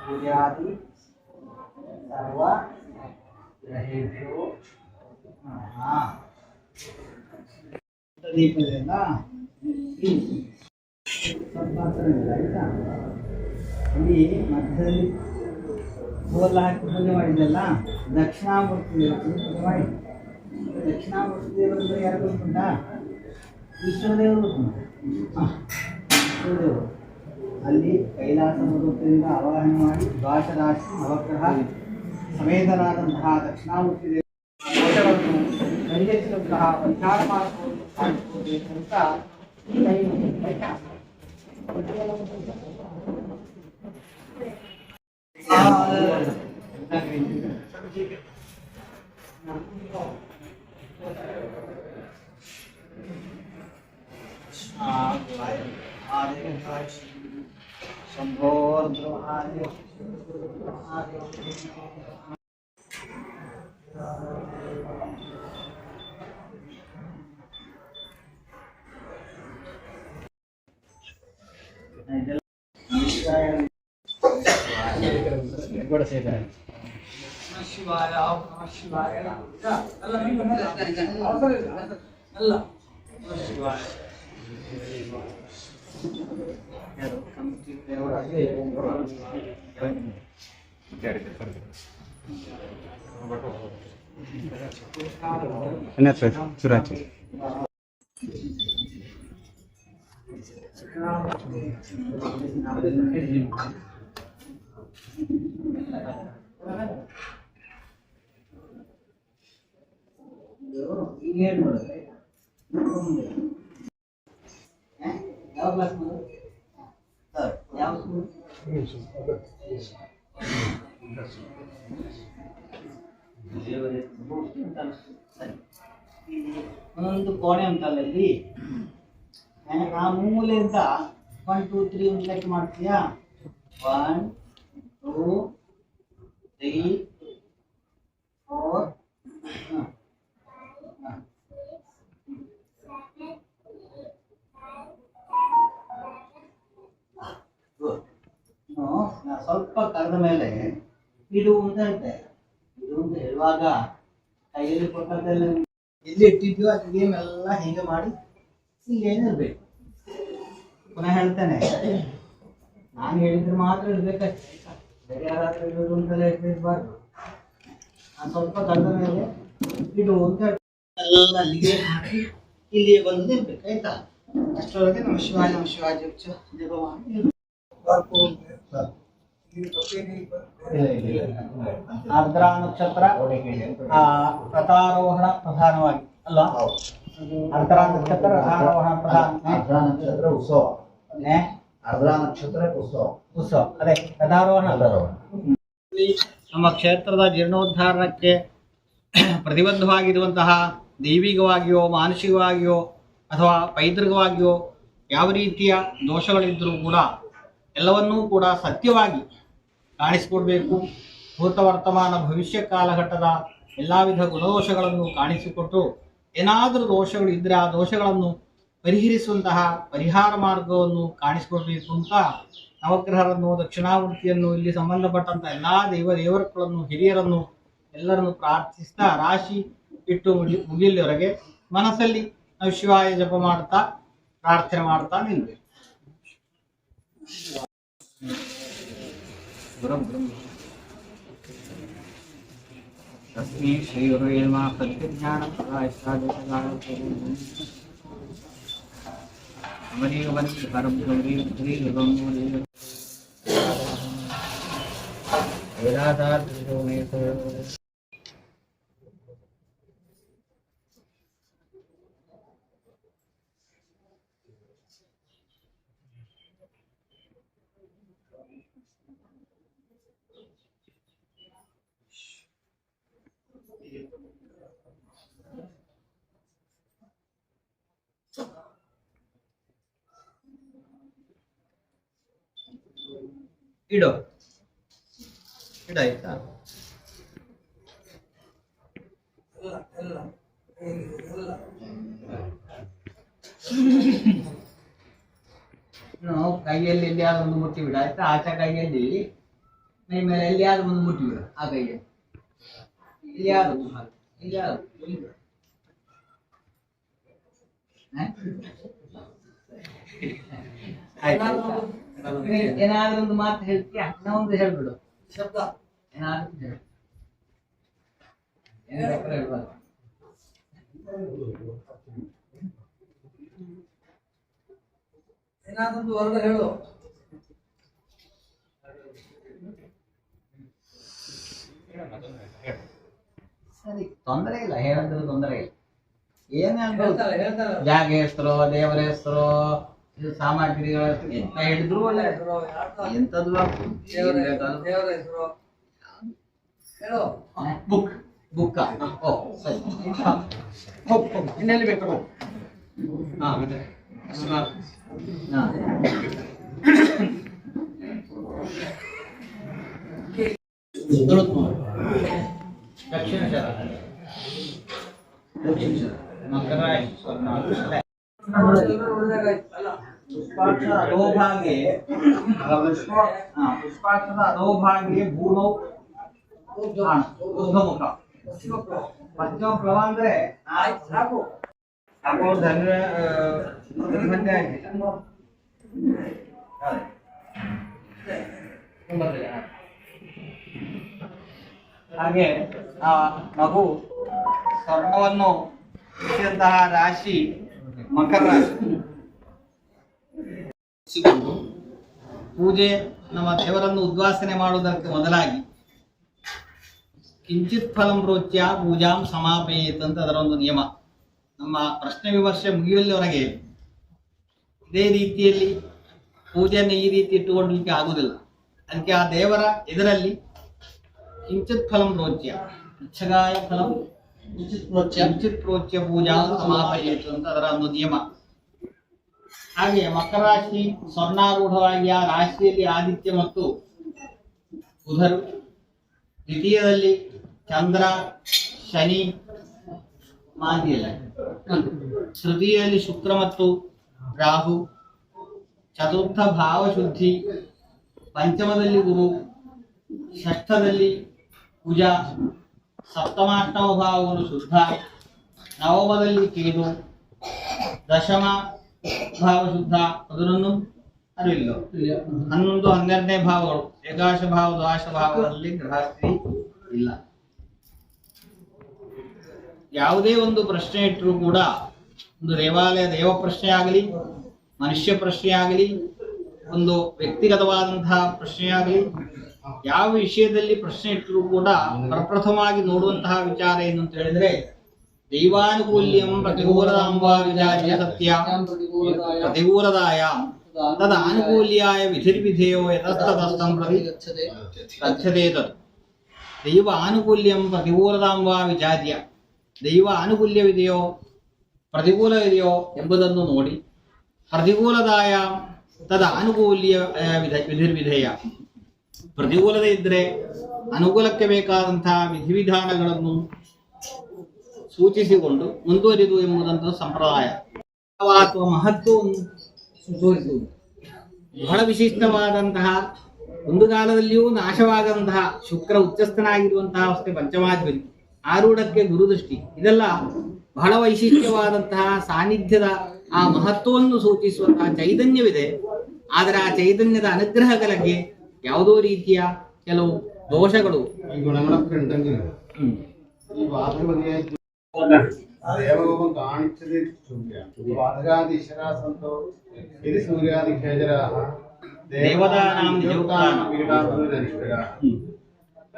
सूर्यादि सर्व ग्रहेभ्यो ದೀಪದಿಂದ ಸ್ವಲ್ಪ ಆಯ್ತಾ ಇಲ್ಲಿ ಮಧ್ಯದಲ್ಲಿ ಗೋಲ ಹಾಕಿ ಪೂಜೆ ಮಾಡಿದ್ದಲ್ಲ ದಕ್ಷಿಣಾಮೂರ್ತಿ ಪೂಜೆ ಮಾಡಿ ದಕ್ಷಿಣಾಮೂರ್ತಿ ದೇವರಂದ್ರೆ ಯಾರು ಗೊತ್ತುಂಟಾ ಈಶ್ವರದೇವರು ಗೊತ್ತುಂಟು ಈಶ್ವರದೇವರು ಅಲ್ಲಿ ಕೈಲಾಸ ಪರ್ವತದಿಂದ ಆವಾಹನೆ ಮಾಡಿ ದ್ವಾದಶರಾಶಿ ನವಗ್ರಹ ಸಮೇತನಾದಂತಹ ದಕ್ಷಿಣಾಮೂರ್ತಿ ದೋಷಗಳನ್ನು ಪರಿಹರಿಸಿದಂತಹ ಪರಿಹಾರ ಮಾಡಿಕೊಳ್ಬೇಕಂತ ಈ शंभोर्द्रोहादि शिवाय शिवाय सुराची ಒಂದೊಂದು ಕೋಣೆ ಉಂಟಲ್ಲ ಇಲ್ಲಿ ಆ ಮೂಲೆಯಿಂದ 1 2 3 ಒಂದು ಲೆಕ್ಕ ಮಾಡ್ತೀಯಾ 1 2 3 4 ಸ್ವಲ್ಪ ಕರೆದ ಮೇಲೆ ಇದು ಅಂತ ಹೇಳ್ತೆ ಇದು ಅಂತ ಹೇಳುವಾಗ ಕೈಯಲ್ಲಿ ಕೊಟ್ಟದ್ದೆಲ್ಲ ಎಲ್ಲಿ ಇಟ್ಟಿದ್ಯೋ ಅಲ್ಲಿಗೆ ಎಲ್ಲ ಹೀಗೆ ಮಾಡಿ ಹೀಗೇನೆ ಇರ್ಬೇಕು. ಪುನಃ ಹೇಳ್ತೇನೆ, ನಾನು ಹೇಳಿದ್ರೆ ಮಾತ್ರ ಇರ್ಬೇಕಷ್ಟೇ, ಬೇರೆ ಯಾರಾದ್ರೂ ಇರೋದು ಅಂತೆಲ್ಲ ಇರ್ಬಾರ್ದು. ನಾನು ಸ್ವಲ್ಪ ಕಳೆದ ಮೇಲೆ ಇದು ಅಂತ ಎಲ್ಲ ಅಲ್ಲಿಗೆ ಹಾಕಿ ಇಲ್ಲಿಗೆ ಬಂದು ಇರ್ಬೇಕು, ಆಯ್ತಾ? ಅಷ್ಟರೊಳಗೆ ನಮ್ಮ ಶಿವಾಯ ಜಪ ಮಾಡಿ ಆರ್ದ್ರ ನಕ್ಷತ್ರ ರಥಾರೋಹಣ ಪ್ರಧಾನವಾಗಿ ಅಲ್ವಾ? ಆರ್ದ್ರ ನಕ್ಷತ್ರ ರಥಾರೋಹಣ ಪ್ರಧಾನ ನಕ್ಷತ್ರ ಉತ್ಸವ ಅರ್ಧ ನಕ್ಷತ್ರ ಉತ್ಸವ ಅದೇ ರಥಾರೋಹಣ. ನಮ್ಮ ಕ್ಷೇತ್ರದ ಜೀರ್ಣೋದ್ಧಾರಕ್ಕೆ ಪ್ರತಿಬದ್ಧವಾಗಿರುವಂತಹ ದೈವಿಕವಾಗಿಯೋ ಮಾನಸಿಕವಾಗಿಯೋ ಅಥವಾ ಪೈತೃಕವಾಗಿಯೋ ಯಾವ ರೀತಿಯ ದೋಷಗಳಿದ್ದರೂ ಕೂಡ ಎಲ್ಲವನ್ನೂ ಕೂಡ ಸತ್ಯವಾಗಿ ಕಾಣಿಸಿಕೊಡ್ಬೇಕು. ಭೂತ ವರ್ತಮಾನ ಭವಿಷ್ಯ ಕಾಲಘಟ್ಟದ ಎಲ್ಲ ವಿಧ ಗುಣದೋಷಗಳನ್ನು ಕಾಣಿಸಿಕೊಟ್ಟು ಏನಾದರೂ ದೋಷಗಳು ಇದ್ದರೆ ಆ ದೋಷಗಳನ್ನು ಪರಿಹರಿಸುವಂತಹ ಪರಿಹಾರ ಮಾರ್ಗವನ್ನು ಕಾಣಿಸಿಕೊಡ್ಬೇಕು ಅಂತ ನವಗ್ರಹರನ್ನು, ದಕ್ಷಿಣಾಮೂರ್ತಿಯನ್ನು, ಇಲ್ಲಿ ಸಂಬಂಧಪಟ್ಟಂಥ ಎಲ್ಲ ದೇವರುಗಳನ್ನು, ಹಿರಿಯರನ್ನು ಎಲ್ಲರನ್ನು ಪ್ರಾರ್ಥಿಸ್ತಾ ರಾಶಿ ಇಟ್ಟು ಮುಗಿಲಿವರೆಗೆ ಮನಸ್ಸಲ್ಲಿ ನಾವು ಶಿವಾಯ ಜಪ ಮಾಡ್ತಾ ಪ್ರಾರ್ಥನೆ ಮಾಡ್ತಾ ನಿಲ್ಬೇಕು. तस्मै श्री गुरुवे नमः. प्रतिज्ञानं ಇಡೋ ಇಡಾಯ್ತಾ? ಎಲ್ಲ ಇನ್ನು ಕೈಯಲ್ಲಿ ಎಲ್ಲಿಯಾದ್ರೂ ಒಂದು ಮುಟ್ಟಿ ಬಿಡ ಆಯ್ತಾ, ಆಚೆ ಕೈಯಲ್ಲಿ ಮೈ ಮೇಲೆ ಎಲ್ಲಿಯಾದ್ರೂ ಒಂದು ಮುಟ್ಟಿ ಬಿಡ, ಆ ಕೈಯಲ್ಲಿ ಎಲ್ಲಿಯಾದ್ರೂ ಏನಾದ್ರೂ ಒಂದು ಮಾತು ಹೇಳ್ತೀಯಾ? ಒಂದು ಹೇಳ್ಬಿಡು ಶಬ್ದ, ಏನಾದ್ರೂ ಹೇಳು. ಹೇಳ್ಬಾರ್ದು. ಏನಾದೊಂದು ವರ್ಗ ಹೇಳು. ಸರಿ, ತೊಂದರೆ ಇಲ್ಲ, ಹೇಳಿದ್ರು ತೊಂದರೆ ಇಲ್ಲ. ಏನ್ ಹೇಳ್ತಾರೆ ಜಾಗ ಹೆಸರು, ದೇವರ ಹೆಸರು, ಇದು ಸಾಮಗ್ರಿಗಳ ಎಂತ ಹೇಳಿದ್ರು ಒಳ್ಳೆ ಎಂತದ್ದು ಬುಕ್ ಬುಕ್ಕ. ಓ ಸರಿ, ಇನ್ನೆಲ್ಲಿ ಬೇಕು? ಹಾ ದಕ್ಷಿಣ ಶರ, ದಕ್ಷಿಣ ಶರ, ಮಕರ ಪುಷ್ಪಾಕ್ಷರ ಅಧೋಭಾಗೆ, ಪುಷ್ಪಾಕ್ಷರದ ಅಧೋಭಾಗೆ ಭೂಮೌ ಊರ್ಧ್ವಮುಖ. ಪಶ್ಚಿಮ ಪ್ಲವ ಅಂದ್ರೆ ಸಾಕು ಹಾಗೆ ಆ ಮಗು ಸ್ವರ್ಣವನ್ನು ಇಟ್ಟಿದಂತಹ ರಾಶಿ ಮಕರ ರಾಶಿ. ಪೂಜೆ ನಮ್ಮ ದೇವರನ್ನು ಉದ್ವಾಸನೆ ಮಾಡುವುದಕ್ಕೆ ಮೊದಲಾಗಿ ಕಿಂಚಿತ್ ಫಲಂ ಪ್ರೋಚ್ಯ ಪೂಜಾಂ ಸಮಾಪಯೇತ್ ಅಂತ ಅದರ ಒಂದು ನಿಯಮ. ನಮ್ಮ ಪ್ರಶ್ನೆ ವಿಮರ್ಶೆ ಮುಗಿಯುವಲ್ಲಿವರೆಗೆ ಇದೇ ರೀತಿಯಲ್ಲಿ ಪೂಜೆಯನ್ನು ಈ ರೀತಿ ಇಟ್ಟುಕೊಳ್ಳಲಿಕ್ಕೆ ಆಗುವುದಿಲ್ಲ. ಅದಕ್ಕೆ ಆ ದೇವರ ಎದುರಲ್ಲಿ ಕಿಂಚಿತ್ ಫಲಂ ಪ್ರೋಚ್ಯ, ಇಚ್ಛಗಾಯ ಫಲಂ ಕಿಂಚಿತ್ ಪ್ರೋಚ್ಯ ಪೂಜಾ ಸಮಾಪಯೇತ್ ಅಂತ ಅದರ ಒಂದು ನಿಯಮ. ಹಾಗೆ ಮಕರ ರಾಶಿ ಸ್ವರ್ಣಾರೂಢವಾಗಿ ಆ ರಾಶಿಯಲ್ಲಿ ಆದಿತ್ಯ ಮತ್ತು ಬುಧರು, ದ್ವಿತೀಯದಲ್ಲಿ ಚಂದ್ರ ಶನಿ ಮಾಂದ್ಯಲ್ಲ, ತೃತೀಯದಲ್ಲಿ ಶುಕ್ರ ಮತ್ತು ರಾಹು, ಚತುರ್ಥ ಭಾವಶುದ್ಧಿ, ಪಂಚಮದಲ್ಲಿ ಗುರು, ಷಷ್ಠದಲ್ಲಿ ಕುಜ, ಸಪ್ತಮಾಷ್ಟಮ ಭಾವಗಳು ಶುದ್ಧ, ನವಮದಲ್ಲಿ ಕೇತು, ದಶಮ ಭಾವ ಶುದ್ಧ, 11 ಅರಿವಿಲ್ಲ, 11, 12ನೇ ಭಾವಗಳು ಏಕಾಶ ಭಾವ ದ್ವಾಶ ಭಾವದಲ್ಲಿ ಗ್ರಹಸ್ಥಿತಿ ಇಲ್ಲ. ಯಾವುದೇ ಒಂದು ಪ್ರಶ್ನೆ ಇಟ್ಟರೂ ಕೂಡ, ಒಂದು ದೇವಾಲಯ ದೇವ ಪ್ರಶ್ನೆ ಆಗಲಿ, ಮನುಷ್ಯ ಪ್ರಶ್ನೆ ಆಗಲಿ, ಒಂದು ವ್ಯಕ್ತಿಗತವಾದಂತಹ ಪ್ರಶ್ನೆ ಆಗಲಿ, ಯಾವ ವಿಷಯದಲ್ಲಿ ಪ್ರಶ್ನೆ ಇಟ್ಟರೂ ಕೂಡ ಪ್ರಪ್ರಥಮವಾಗಿ ನೋಡುವಂತಹ ವಿಚಾರ ಏನು ಅಂತ ಹೇಳಿದ್ರೆ, ದೈವಾನುಕೂಲ್ಯಂ ಪ್ರತಿಕೂಲದಾಂಬಾ ವಿಚಾರ್ಯ ಸತ್ಯ ಪ್ರತಿಕೂಲದಾಯಾಂ ತದ ಆನುಕೂಲ್ಯಾಯ ವಿಧಿರ್ವಿಧೇಯೋ ಯತಸ್ತತಸ್ಥಂ ಪ್ರತಿ ಗಚ್ಚತೆ ತತ್. ದೈವ ಆನುಕೂಲ್ಯಂ ಪ್ರತಿಕೂಲದಾಂಬಾ ವಿಚಾರ್ಯ, ದೈವ ಆನುಕೂಲ್ಯವಿದೆಯೋ ಪ್ರತಿಕೂಲವಿದೆಯೋ ಎಂಬುದನ್ನು ನೋಡಿ, ಪ್ರತಿಕೂಲದಾಯ ತದ ಆನುಕೂಲ್ಯ ವಿಧಿರ್ವಿಧೇಯ, ಪ್ರತಿಕೂಲತೆ ಇದ್ದರೆ ಅನುಕೂಲಕ್ಕೆ ಬೇಕಾದಂತಹ ವಿಧಿವಿಧಾನಗಳನ್ನು ಸೂಚಿಸಿಕೊಂಡು ಮುಂದುವರಿದು ಎಂಬುದಂತಹ ಸಂಪ್ರದಾಯ ಅಥವಾ ಮಹತ್ವವನ್ನು ತೋರಿಸುವುದು. ಬಹಳ ವಿಶಿಷ್ಟವಾದಂತಹ, ಒಂದು ಕಾಲದಲ್ಲಿಯೂ ನಾಶವಾದಂತಹ ಶುಕ್ರ ಉಚ್ಚಸ್ಥನಾಗಿರುವಂತಹ ಅವಸ್ಥೆ ಪಂಚಮಾಧಿಪತಿ, ಆರೂಢಕ್ಕೆ ಗುರುದೃಷ್ಟಿ, ಇದೆಲ್ಲ ಬಹಳ ವೈಶಿಷ್ಟ್ಯವಾದಂತಹ ಸಾನ್ನಿಧ್ಯದ ಆ ಮಹತ್ವವನ್ನು ಸೂಚಿಸುವಂತಹ ಚೈತನ್ಯವಿದೆ. ಆದರೆ ಆ ಚೈತನ್ಯದ ಅನುಗ್ರಹಗಳಿಗೆ ಯಾವುದೋ ರೀತಿಯ ಕೆಲವು ದೋಷಗಳು ദേവകോപം കാണിച്ചത് വാതകാധീശ്വരാസന്തോ ഇത് സൂര്യാധിഖേജരാഹ ദേവതാനാം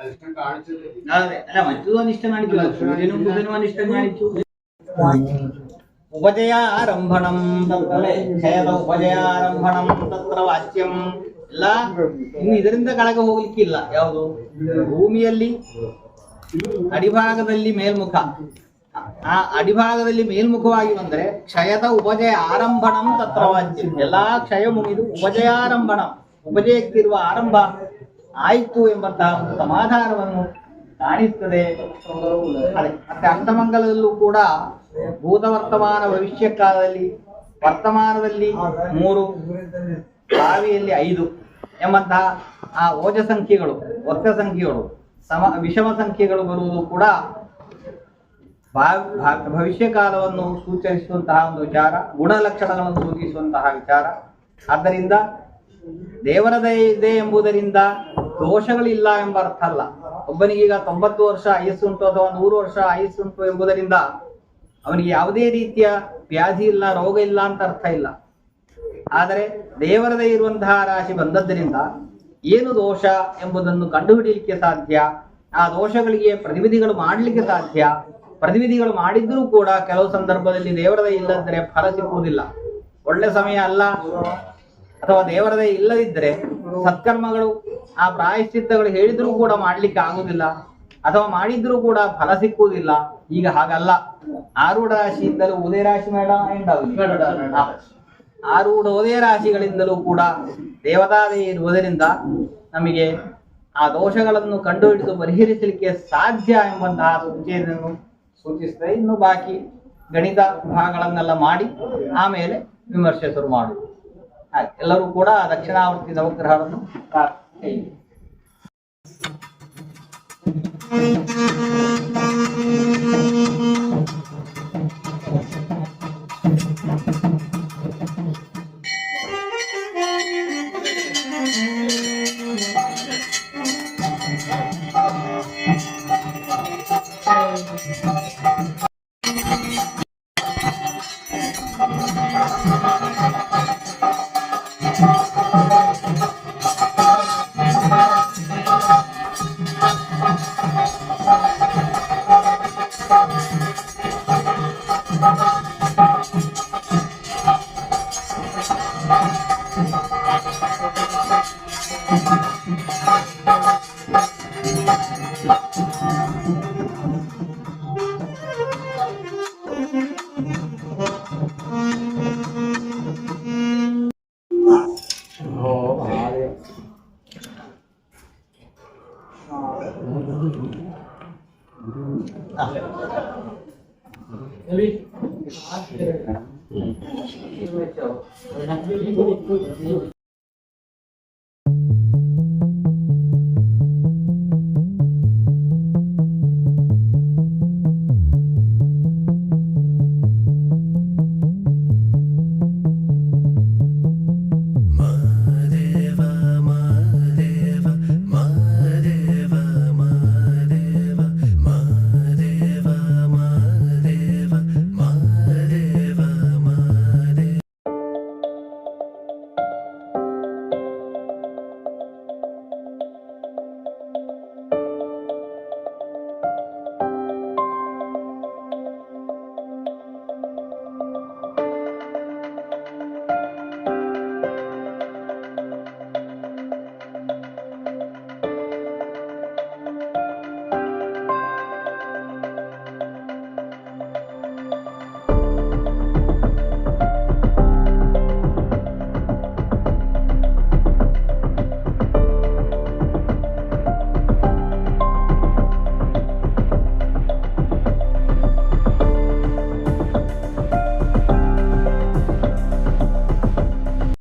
അനിഷ്ടം കാണിച്ചത് അല്ല മറ്റൊരു അനിഷ്ടം കാണിച്ചു, സൂര്യനും ബുധനും അനിഷ്ടം കാണിച്ചു. ഉപജയാരംഭണം ക്ഷേത ഉപജಯಾರಂಭಣಂ ತತ್ರ ವಾಚ್ಯಂ ಎಲ್ಲ. ಇನ್ನು ಇದರಿಂದ ಕೆಳಗೆ ಹೋಗ್ಲಿಕ್ಕಿಲ್ಲ. ಯಾವುದು? ಭೂಮಿಯಲ್ಲಿ ಅಡಿಭಾಗದಲ್ಲಿ ಮೇಲ್ಮುಖ, ಆ ಅಡಿಭಾಗದಲ್ಲಿ ಮೇಲ್ಮುಖವಾಗಿ ಬಂದರೆ ಕ್ಷಯದ ಉಪಜಯ ಆರಂಭಣಂ ತತ್ರ ವಾಚ್ಯಂ, ಎಲ್ಲಾ ಕ್ಷಯ ಮುಗಿದು ಉಪಜಯಾರಂಭಣಂ, ಉಪಜಯಕ್ಕಿರುವ ಆರಂಭ ಆಯಿತು ಎಂಬಂತಹ ಒಂದು ಸಮಾಧಾನವನ್ನು ಕಾಣಿಸ್ತದೆ. ಮತ್ತೆ ಅಷ್ಟಮಂಗಲದಲ್ಲೂ ಕೂಡ ಭೂತ ವರ್ತಮಾನ ಭವಿಷ್ಯ ಕಾಲದಲ್ಲಿ ವರ್ತಮಾನದಲ್ಲಿ 3, ಭಾವಿಯಲ್ಲಿ 5 ಎಂಬಂತಹ ಆ ಓಜ ಸಂಖ್ಯೆಗಳು, ಒತ್ತ ಸಂಖ್ಯೆಗಳು, ವಿಷಮ ಸಂಖ್ಯೆಗಳು ಬರುವುದು ಕೂಡ ಭವಿಷ್ಯ ಕಾಲವನ್ನು ಸೂಚಿಸುವಂತಹ ಒಂದು ವಿಚಾರ, ಗುಣಲಕ್ಷಣಗಳನ್ನು ಸೂಚಿಸುವಂತಹ ವಿಚಾರ. ಆದ್ದರಿಂದ ದೇವರ ದಯೆ ಇದೆ ಎಂಬುದರಿಂದ ದೋಷಗಳಿಲ್ಲ ಎಂಬ ಅರ್ಥ ಅಲ್ಲ. ಒಬ್ಬನಿಗೀಗ 90 ವರ್ಷ ಆಯುಸ್ಸುಂಟು ಅಥವಾ 100 ವರ್ಷ ಆಯುಸ್ಸುಂಟು ಎಂಬುದರಿಂದ ಅವನಿಗೆ ಯಾವುದೇ ರೀತಿಯ ವ್ಯಾಧಿ ಇಲ್ಲ, ರೋಗ ಇಲ್ಲ ಅಂತ ಅರ್ಥ ಇಲ್ಲ. ಆದರೆ ದೇವರ ದಯೆ ಇರುವಂತಹ ರಾಶಿ ಬಂದದ್ದರಿಂದ ಏನು ದೋಷ ಎಂಬುದನ್ನು ಕಂಡುಹಿಡಿಯಲಿಕ್ಕೆ ಸಾಧ್ಯ. ಆ ದೋಷಗಳಿಗೆ ಪ್ರತಿವಿಧಿಗಳು ಮಾಡಲಿಕ್ಕೆ ಸಾಧ್ಯ. ಪ್ರತಿವಿಧಿಗಳು ಮಾಡಿದ್ರೂ ಕೂಡ ಕೆಲವು ಸಂದರ್ಭದಲ್ಲಿ ದೇವರ ದಯೆ ಇಲ್ಲದಿದ್ದರೆ ಫಲ ಸಿಕ್ಕುವುದಿಲ್ಲ. ಒಳ್ಳೆ ಸಮಯ ಅಲ್ಲ ಅಥವಾ ದೇವರ ದಯೆ ಇಲ್ಲದಿದ್ದರೆ ಸತ್ಕರ್ಮಗಳು, ಆ ಪ್ರಾಯಶ್ಚಿತ್ತಗಳು ಹೇಳಿದ್ರೂ ಕೂಡ ಮಾಡ್ಲಿಕ್ಕೆ ಆಗುದಿಲ್ಲ, ಅಥವಾ ಮಾಡಿದ್ರೂ ಕೂಡ ಫಲ ಸಿಕ್ಕುವುದಿಲ್ಲ. ಈಗ ಹಾಗಲ್ಲ. ಆರೂಢ ರಾಶಿಯಿಂದಲೂ ಉದಯ ರಾಶಿ ಮೇಡ ಆರೂಢ ಉದಯ ರಾಶಿಗಳಿಂದಲೂ ಕೂಡ ದೇವತಾದಯೆ ಇರುವುದರಿಂದ ನಮಗೆ ಆ ದೋಷಗಳನ್ನು ಕಂಡುಹಿಡಿದು ಪರಿಹರಿಸಲಿಕ್ಕೆ ಸಾಧ್ಯ ಎಂಬಂತಹ ಸೂಚನೆಯನ್ನು ಸೂಚಿಸ್ತದೆ. ಇನ್ನು ಬಾಕಿ ಗಣಿತ ಭಾಗಗಳನ್ನೆಲ್ಲ ಮಾಡಿ ಆಮೇಲೆ ವಿಮರ್ಶೆ ಶುರು ಮಾಡುವುದು. ಹಾಗೆ ಎಲ್ಲರೂ ಕೂಡ ದಕ್ಷಿಣಾವರ್ತಿ ನವಗ್ರಹವನ್ನು